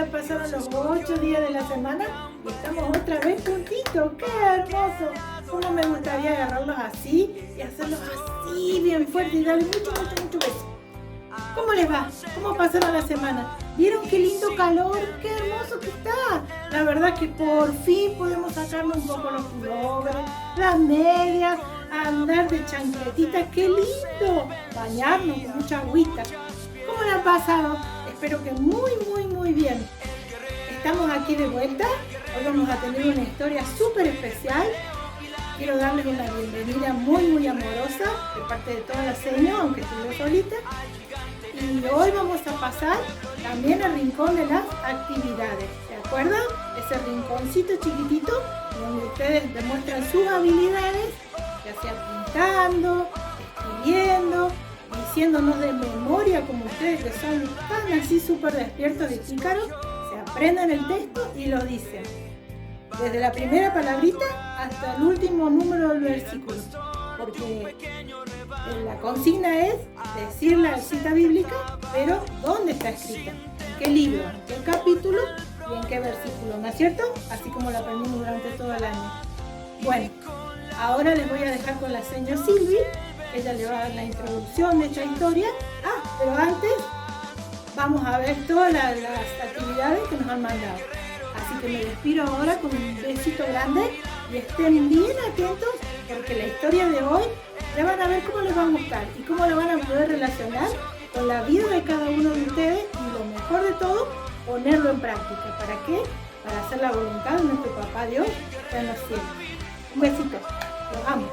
ya pasaron los 8 días de la semana y estamos otra vez juntitos. ¡Qué hermoso! Cómo me gustaría agarrarlos así y hacerlos así bien fuerte y darle mucho beso. ¿Cómo les va? ¿Cómo pasaron la semana? ¿Vieron qué lindo calor? ¡Qué hermoso que está! La verdad que por fin podemos sacarnos un poco los pullovers, las medias, andar de chancletita. ¡Qué lindo! Bañarnos con mucha agüita. ¿Cómo la han pasado? Espero que muy bien. Estamos aquí de vuelta. Hoy vamos a tener una historia súper especial. Quiero darles una bienvenida muy amorosa de parte de toda la señora, aunque estuve solita. Y hoy vamos a pasar también al rincón de las actividades. ¿Se acuerdan? Ese rinconcito chiquitito donde ustedes demuestran sus habilidades, ya sea pintando, escribiendo, diciéndonos de memoria, como ustedes que son tan así súper despiertos y pícaros, se aprenden el texto y lo dicen. Desde la primera palabrita hasta el último número del versículo. Porque la consigna es decir la cita bíblica, pero ¿dónde está escrita? ¿En qué libro? ¿En qué capítulo? ¿Y en qué versículo? ¿No es cierto? Así como lo aprendimos durante todo el año. Bueno, ahora les voy a dejar con la señora Silvi. Ella le va a dar la introducción de esta historia. Pero antes vamos a ver todas las actividades que nos han mandado. Así que me despido ahora con un besito grande y estén bien atentos porque la historia de hoy ya van a ver cómo les va a gustar y cómo lo van a poder relacionar con la vida de cada uno de ustedes y lo mejor de todo, ponerlo en práctica. ¿Para qué? Para hacer la voluntad de nuestro Papá Dios que está en los cielos. Un besito. Los amo.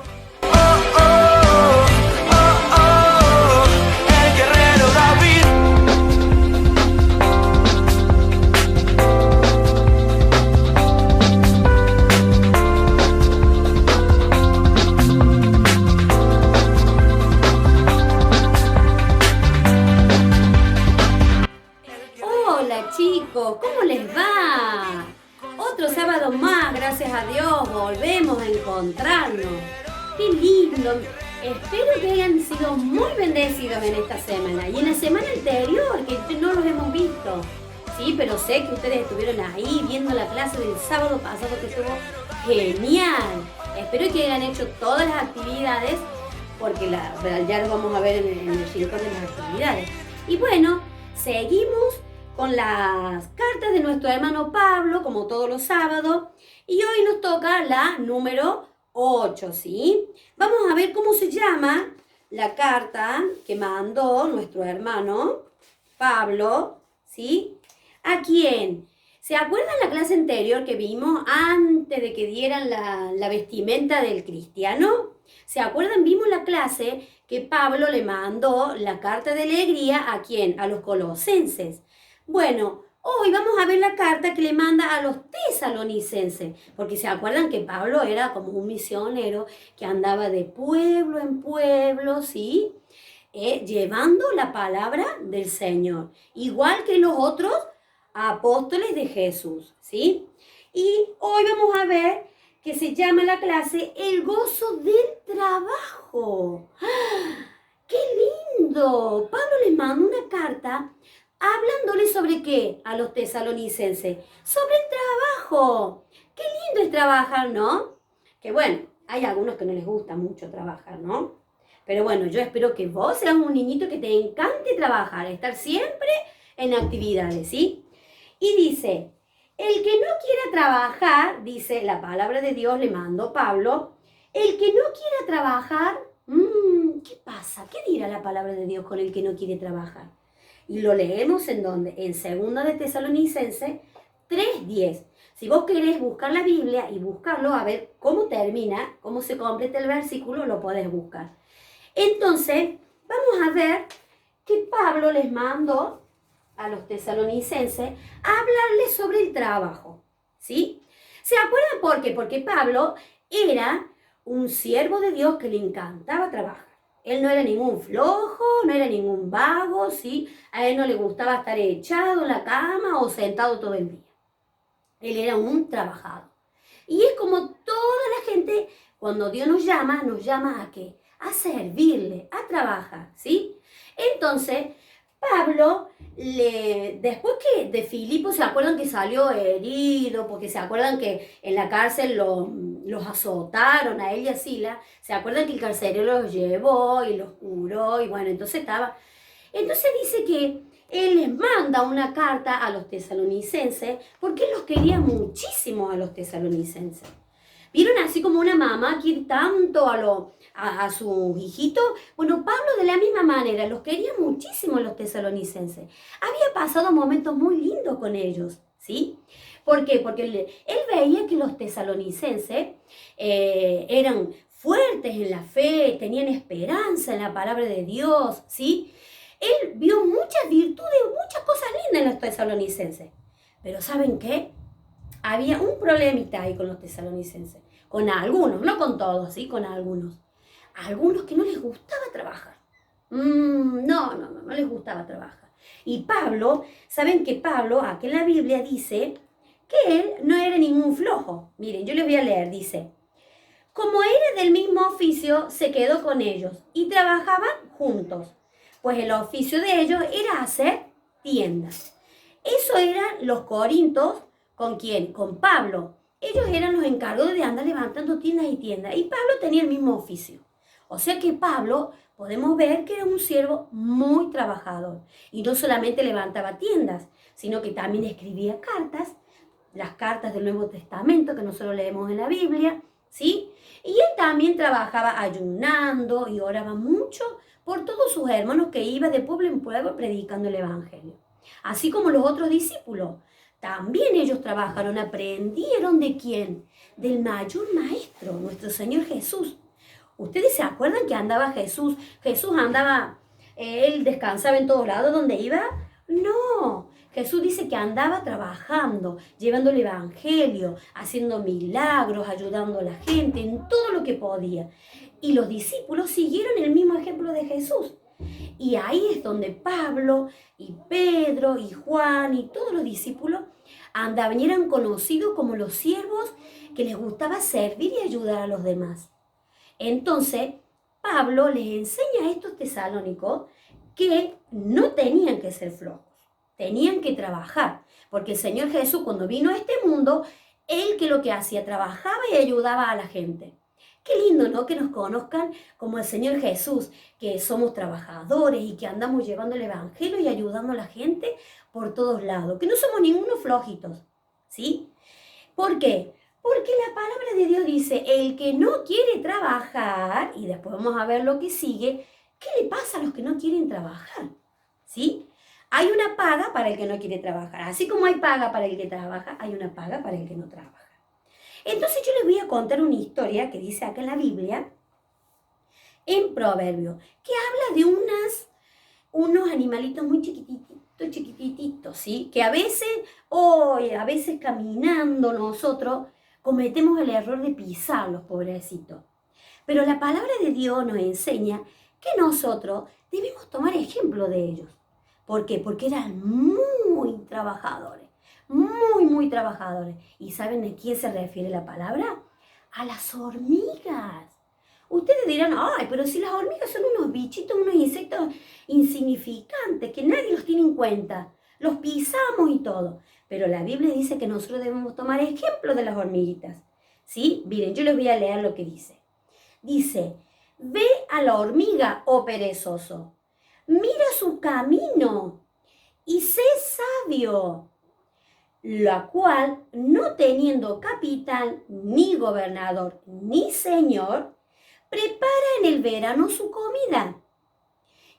Chicos, ¿cómo les va? Otro sábado más, gracias a Dios, volvemos a encontrarnos. ¡Qué lindo! Espero que hayan sido muy bendecidos en esta semana y en la semana anterior, que no los hemos visto. Sí, pero sé que ustedes estuvieron ahí viendo la clase del sábado pasado que estuvo genial. Espero que hayan hecho todas las actividades porque ya lo vamos a ver en el rincón de las actividades. Y bueno, seguimos con las cartas de nuestro hermano Pablo, como todos los sábados, y hoy nos toca la número 8, ¿sí? Vamos a ver cómo se llama la carta que mandó nuestro hermano Pablo, ¿sí? ¿A quién? ¿Se acuerdan la clase anterior que vimos antes de que dieran la vestimenta del cristiano? ¿Se acuerdan? Vimos la clase que Pablo le mandó la carta de alegría ¿a quién? A los colosenses. Bueno, hoy vamos a ver la carta que le manda a los tesalonicenses, porque se acuerdan que Pablo era como un misionero que andaba de pueblo en pueblo, ¿sí? Llevando la palabra del Señor, igual que los otros apóstoles de Jesús, ¿sí? Y hoy vamos a ver que se llama la clase El gozo del trabajo. ¡Ah! ¡Qué lindo! Pablo les manda una carta hablándole sobre qué a los tesalonicenses, sobre el trabajo. Qué lindo es trabajar, ¿no? Que bueno, hay algunos que no les gusta mucho trabajar, ¿no? Pero bueno, yo espero que vos seas un niñito que te encante trabajar, estar siempre en actividades, ¿sí? Y dice, el que no quiera trabajar, dice la palabra de Dios, le mandó Pablo, el que no quiera trabajar, ¿qué pasa? ¿Qué dirá la palabra de Dios con el que no quiere trabajar? Y lo leemos en donde, en 2 de Tesalonicenses 3:10. Si vos querés buscar la Biblia y buscarlo, a ver cómo termina, cómo se completa el versículo, lo podés buscar. Entonces, vamos a ver que Pablo les mandó a los tesalonicenses a hablarles sobre el trabajo, ¿sí? ¿Se acuerdan por qué? Porque Pablo era un siervo de Dios que le encantaba trabajar. Él no era ningún flojo, no era ningún vago, ¿sí? A él no le gustaba estar echado en la cama o sentado todo el día. Él era un trabajador. Y es como toda la gente, cuando Dios nos llama ¿a qué? A servirle, a trabajar, ¿sí? Entonces, Pablo, después que de Filipo, ¿se acuerdan que salió herido? Porque se acuerdan que en la cárcel los azotaron a él y a Sila. ¿Se acuerdan que el carcelero los llevó y los curó? Y bueno, entonces dice que él les manda una carta a los tesalonicenses porque él los quería muchísimo a los tesalonicenses. ¿Vieron así como una mamá quiere tanto a sus hijitos? Bueno, Pablo de la misma manera los quería muchísimo a los tesalonicenses. Había pasado momentos muy lindos con ellos, ¿sí? ¿Por qué? Porque él veía que los tesalonicenses eran fuertes en la fe, tenían esperanza en la palabra de Dios, ¿sí? Él vio muchas virtudes, muchas cosas lindas en los tesalonicenses. Pero ¿saben qué? Había un problemita ahí con los tesalonicenses. Con algunos, no con todos, ¿sí? Con algunos. Algunos que no les gustaba trabajar. No les gustaba trabajar. Y Pablo, ¿saben que Pablo, aquí en la Biblia dice que él no era ningún flojo? Miren, yo les voy a leer, dice: como era del mismo oficio, se quedó con ellos y trabajaban juntos. Pues el oficio de ellos era hacer tiendas. Eso eran los corintios. ¿Con quién? Con Pablo. Ellos eran los encargados de andar levantando tiendas y tiendas. Y Pablo tenía el mismo oficio. O sea que Pablo, podemos ver que era un siervo muy trabajador. Y no solamente levantaba tiendas, sino que también escribía cartas, las cartas del Nuevo Testamento que nosotros leemos en la Biblia, ¿sí? Y él también trabajaba ayunando y oraba mucho por todos sus hermanos que iba de pueblo en pueblo predicando el Evangelio. Así como los otros discípulos. También ellos trabajaron, aprendieron ¿de quién? Del mayor maestro, nuestro Señor Jesús. ¿Ustedes se acuerdan que andaba Jesús? Jesús andaba, él descansaba en todos lados donde iba. No, Jesús dice que andaba trabajando, llevando el Evangelio, haciendo milagros, ayudando a la gente en todo lo que podía. Y los discípulos siguieron el mismo ejemplo de Jesús. Y ahí es donde Pablo y Pedro y Juan y todos los discípulos andaban y eran conocidos como los siervos que les gustaba servir y ayudar a los demás. Entonces, Pablo les enseña a estos tesalónicos que no tenían que ser flojos, tenían que trabajar, porque el Señor Jesús cuando vino a este mundo, él que lo que hacía, trabajaba y ayudaba a la gente. Qué lindo, ¿no? Que nos conozcan como el Señor Jesús, que somos trabajadores y que andamos llevando el Evangelio y ayudando a la gente por todos lados, que no somos ningunos flojitos, ¿sí? ¿Por qué? Porque la palabra de Dios dice, el que no quiere trabajar, y después vamos a ver lo que sigue, ¿qué le pasa a los que no quieren trabajar? ¿Sí? Hay una paga para el que no quiere trabajar. Así como hay paga para el que trabaja, hay una paga para el que no trabaja. Entonces yo les voy a contar una historia que dice acá en la Biblia, en Proverbios, que habla de unos animalitos muy chiquititos, ¿sí? Que a veces caminando nosotros cometemos el error de pisarlos, pobrecitos. Pero la palabra de Dios nos enseña que nosotros debemos tomar ejemplo de ellos. ¿Por qué? Porque eran muy trabajadores. Muy trabajadores. ¿Y saben a quién se refiere la palabra? A las hormigas. Ustedes dirán, ay, pero si las hormigas son unos bichitos, unos insectos insignificantes, que nadie los tiene en cuenta. Los pisamos y todo. Pero la Biblia dice que nosotros debemos tomar ejemplo de las hormiguitas. ¿Sí? Miren, yo les voy a leer lo que dice. Dice, ve a la hormiga, oh perezoso. Mira su camino y sé sabio, la cual, no teniendo capitán, ni gobernador, ni señor, prepara en el verano su comida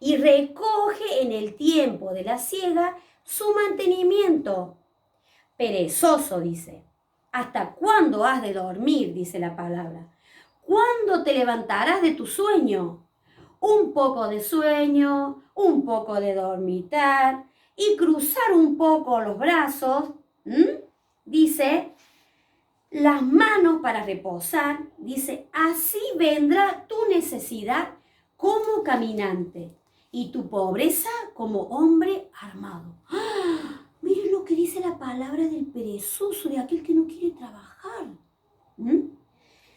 y recoge en el tiempo de la siega su mantenimiento. Perezoso, dice. ¿Hasta cuándo has de dormir? Dice la palabra. ¿Cuándo te levantarás de tu sueño? Un poco de sueño, un poco de dormitar y cruzar un poco los brazos. Dice, las manos para reposar. Dice, así vendrá tu necesidad como caminante y tu pobreza como hombre armado. ¡Ah! Miren lo que dice la palabra del perezoso, de aquel que no quiere trabajar.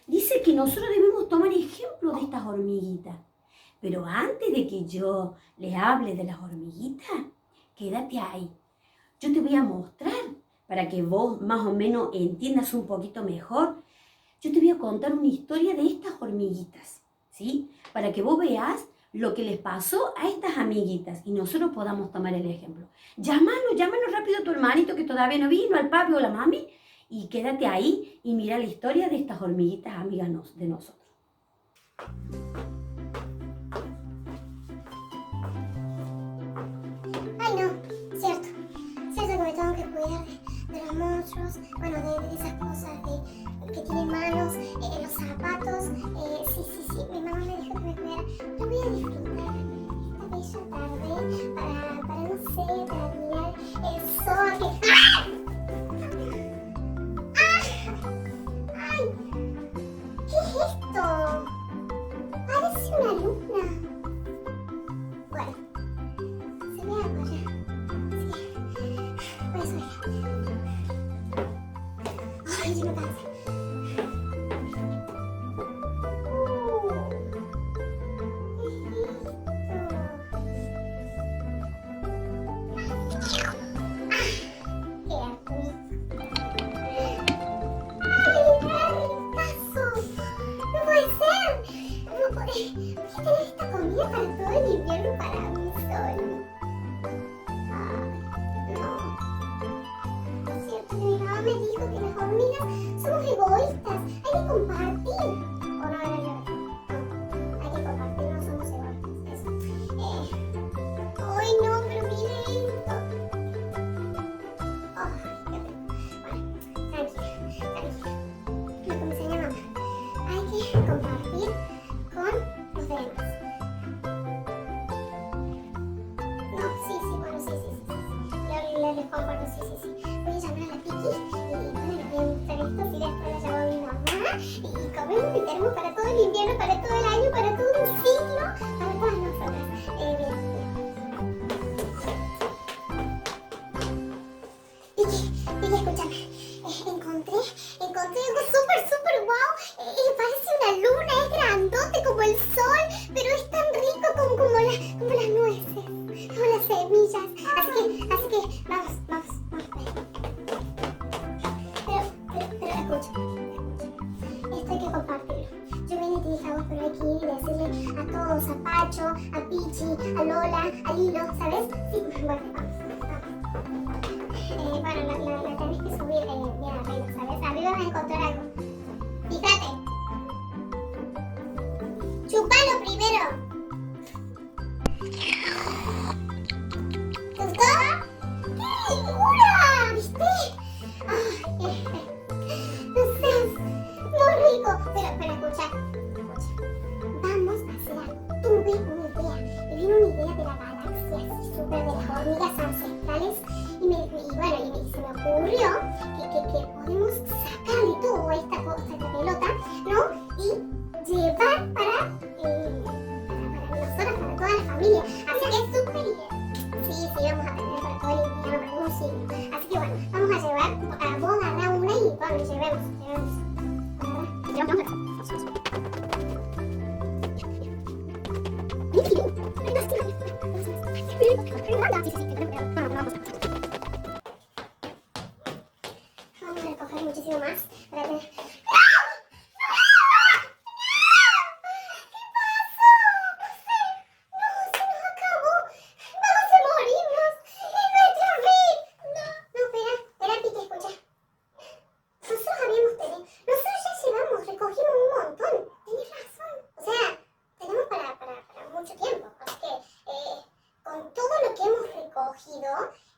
Dice que nosotros debemos tomar ejemplo de estas hormiguitas. Pero antes de que yo les hable de las hormiguitas, quédate ahí. Yo te voy a mostrar, para que vos más o menos entiendas un poquito mejor, yo te voy a contar una historia de estas hormiguitas, ¿sí? Para que vos veas lo que les pasó a estas amiguitas y nosotros podamos tomar el ejemplo. Llámalo rápido a tu hermanito que todavía no vino, al papi o la mami, y quédate ahí y mira la historia de estas hormiguitas amigas de nosotros. Ay, no, cierto que me tengo que cuidar de los monstruos, bueno, de esas cosas que tienen manos, los zapatos, sí, mi mamá me dijo que me cuidara. Yo voy a disfrutar esta bella tarde para no sé, para mirar el sol. ¡Ah! ¡Ay! ¿Qué es esto? Parece una luna. Bueno, se ve algo ya. Sí, voy a subir. Ay, yo me cansé. Esta comida para todo el invierno para mí solo. No. Es cierto que mi mamá me dijo que las hormigas somos egoístas. Hay que compartir. ¿O no era yo? No. Hay que compartir, no somos egoístas. Eso. Ay, no, pero mire esto. Ay, qué rico. Bueno, tranquila. Lo que me enseñó mamá. Hay que compartir con los demás. No, sí. Les comparto, sí. Voy a llamar a la Piki y bueno, les voy a mostrar esto y después la llamo a mi mamá y comemos y tenemos para todo el invierno, para todo el año, para todo un siglo, para todas nosotras. Piki, escúchame. Encontré algo súper guau. Parece una luna, es grandote como el sol, pero es tan rico como las nueces, como las semillas. Así que vamos. Pero escucha. Esto hay que compartirlo. Yo vine y te dije a vos, pero hay que ir y decirle a todos, a Pacho, a Pichi, a Lola, a Lilo, ¿sabes? Sí, bueno, vamos. Bueno, la tenés que subir bien arriba, ¿sabes? Arriba vas a encontrar algo. Fíjate. Chupalo primero. ¿Te gustó? ¡Qué locura! ¿Viste? Ay, no sé, muy rico. Pero escucha. Vamos a hacer algo. Tuve una idea. Me vino una idea de la galaxia, así súper de las hormigas ancestrales. Y se me ocurrió que podemos sacarle todo esta pelota, ¿no? Y llevar para nosotros, para toda la familia. Así que es súper idea. Sí, vamos a tener para todo el invierno, para un siglo. Así que bueno, vamos a llevar, vos agarrá una y bueno, llevemos. Vamos a recoger muchísimo más para tener...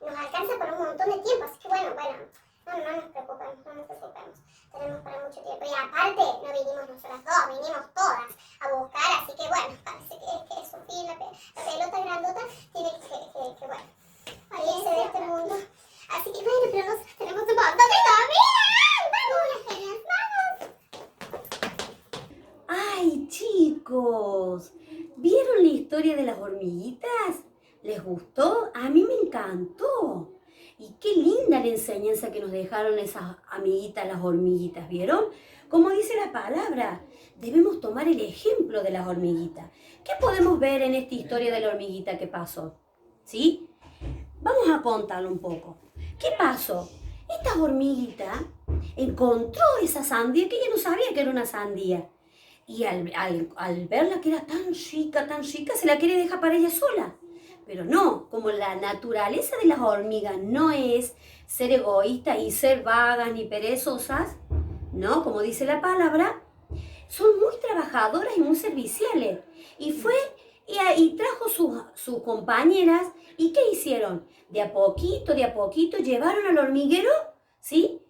nos alcanza por un montón de tiempo, así que bueno, no nos preocupemos, tenemos para mucho tiempo. Y aparte, no vinimos nosotras dos, vinimos todas a buscar, así que bueno, parece que Sofía, la pelota grandota, tiene que bueno, irse de este mundo. Así que bueno, pero nosotros tenemos un montón de comida. ¡Vamos! ¡Ay, chicos! ¿Vieron la historia de las hormiguitas? ¿Les gustó? A mí me encantó. Y qué linda la enseñanza que nos dejaron esas amiguitas, las hormiguitas, ¿vieron? Como dice la palabra, debemos tomar el ejemplo de las hormiguitas. ¿Qué podemos ver en esta historia de la hormiguita que pasó? ¿Sí? Vamos a contarlo un poco. ¿Qué pasó? Esta hormiguita encontró esa sandía que ella no sabía que era una sandía. Y al verla que era tan chica, se la quiere dejar para ella sola. Pero no, como la naturaleza de las hormigas no es ser egoístas y ser vagas ni perezosas, ¿no? Como dice la palabra, son muy trabajadoras y muy serviciales. Y fue y trajo sus compañeras. ¿Y qué hicieron? De a poquito, llevaron al hormiguero, ¿sí?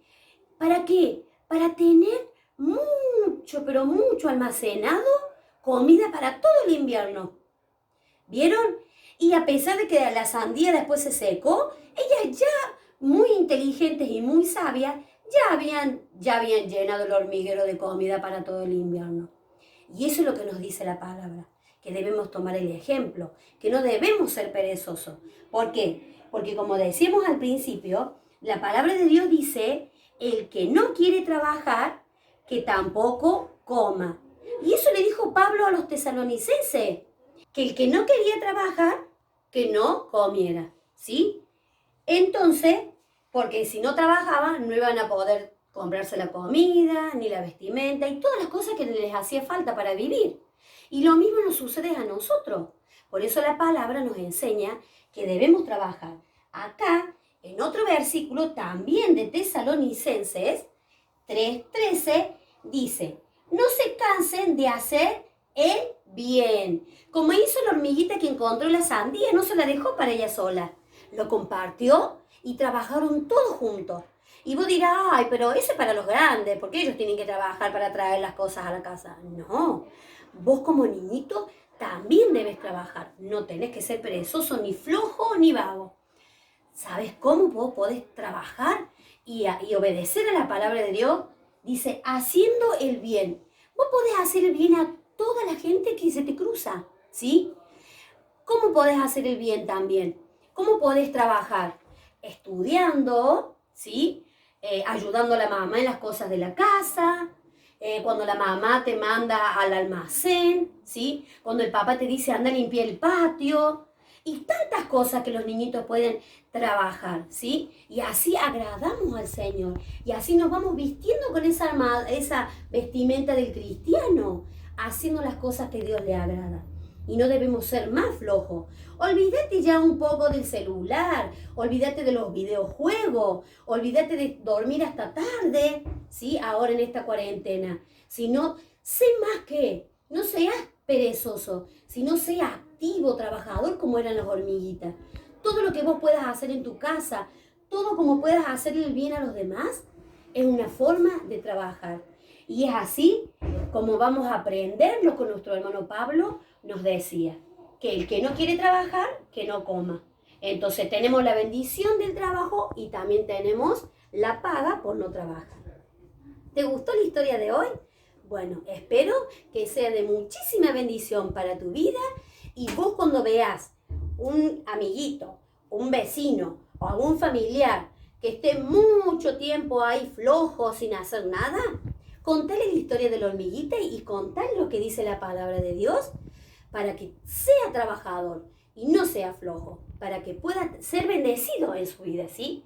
¿Para qué? Para tener mucho, pero mucho almacenado comida para todo el invierno. ¿Vieron? Y a pesar de que la sandía después se secó, ellas ya muy inteligentes y muy sabias, ya habían llenado el hormiguero de comida para todo el invierno. Y eso es lo que nos dice la palabra, que debemos tomar el ejemplo, que no debemos ser perezosos. ¿Por qué? Porque como decíamos al principio, la palabra de Dios dice, el que no quiere trabajar, que tampoco coma. Y eso le dijo Pablo a los tesalonicenses, que el que no quería trabajar, que no comiera, ¿sí? Entonces, porque si no trabajaban, no iban a poder comprarse la comida, ni la vestimenta, y todas las cosas que les hacía falta para vivir. Y lo mismo nos sucede a nosotros. Por eso la palabra nos enseña que debemos trabajar. Acá, en otro versículo, también de Tesalonicenses 3:13, dice, no se cansen de hacer el bien. Como hizo la hormiguita que encontró la sandía, no se la dejó para ella sola. Lo compartió y trabajaron todos juntos. Y vos dirás, ay, pero eso es para los grandes, porque ellos tienen que trabajar para traer las cosas a la casa. No, vos como niñito también debes trabajar. No tenés que ser perezoso, ni flojo, ni vago. ¿Sabes cómo vos podés trabajar y obedecer a la palabra de Dios? Dice, haciendo el bien. Vos podés hacer el bien a toda la gente que se te cruza, ¿sí? ¿Cómo podés hacer el bien también? ¿Cómo podés trabajar? Estudiando, ¿sí? Ayudando a la mamá en las cosas de la casa, cuando la mamá te manda al almacén, ¿sí? Cuando el papá te dice anda a limpiar el patio, y tantas cosas que los niñitos pueden trabajar, ¿sí? Y así agradamos al Señor, y así nos vamos vistiendo con esa vestimenta del cristiano, haciendo las cosas que Dios le agrada. Y no debemos ser más flojos. Olvídate ya un poco del celular, olvídate de los videojuegos, olvídate de dormir hasta tarde, ¿sí? Ahora en esta cuarentena. Sino, sé más que, no seas perezoso, sino sea activo, trabajador como eran las hormiguitas. Todo lo que vos puedas hacer en tu casa, todo como puedas hacerle el bien a los demás, es una forma de trabajar. Y es así como vamos a aprenderlo con nuestro hermano Pablo, nos decía, que el que no quiere trabajar, que no coma. Entonces tenemos la bendición del trabajo y también tenemos la paga por no trabajar. ¿Te gustó la historia de hoy? Bueno, espero que sea de muchísima bendición para tu vida y vos cuando veas un amiguito, un vecino o algún familiar que esté mucho tiempo ahí flojo sin hacer nada, contale la historia de la hormiguita y contale lo que dice la palabra de Dios para que sea trabajador y no sea flojo, para que pueda ser bendecido en su vida, ¿sí?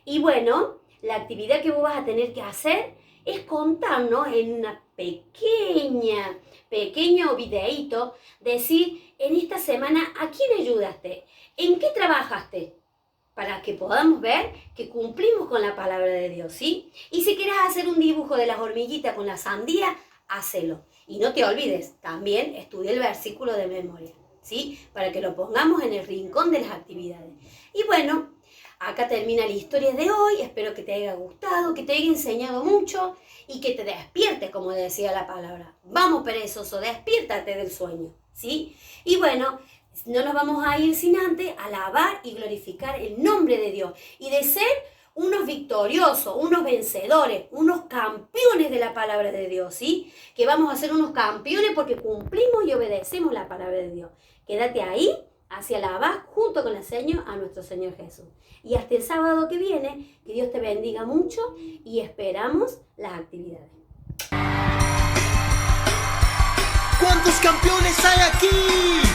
Y bueno, la actividad que vos vas a tener que hacer es contarnos en una pequeño videíto, decir en esta semana a quién ayudaste, en qué trabajaste, para que podamos ver que cumplimos con la palabra de Dios, ¿sí? Y si quieres hacer un dibujo de las hormiguitas con la sandía, hacelo. Y no te olvides, también estudia el versículo de memoria, ¿sí? Para que lo pongamos en el rincón de las actividades. Y bueno, acá termina la historia de hoy. Espero que te haya gustado, que te haya enseñado mucho y que te despiertes, como decía la palabra. Vamos, perezoso, despiértate del sueño, ¿sí? Y bueno, no nos vamos a ir sin antes alabar y glorificar el nombre de Dios y de ser unos victoriosos, unos vencedores, unos campeones de la palabra de Dios, ¿sí? Que vamos a ser unos campeones porque cumplimos y obedecemos la palabra de Dios. Quédate ahí hacia la Abad junto con la seño a nuestro Señor Jesús. Y hasta el sábado que viene, que Dios te bendiga mucho y esperamos las actividades. ¿Cuántos campeones hay aquí?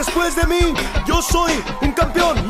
Después de mí, yo soy un campeón.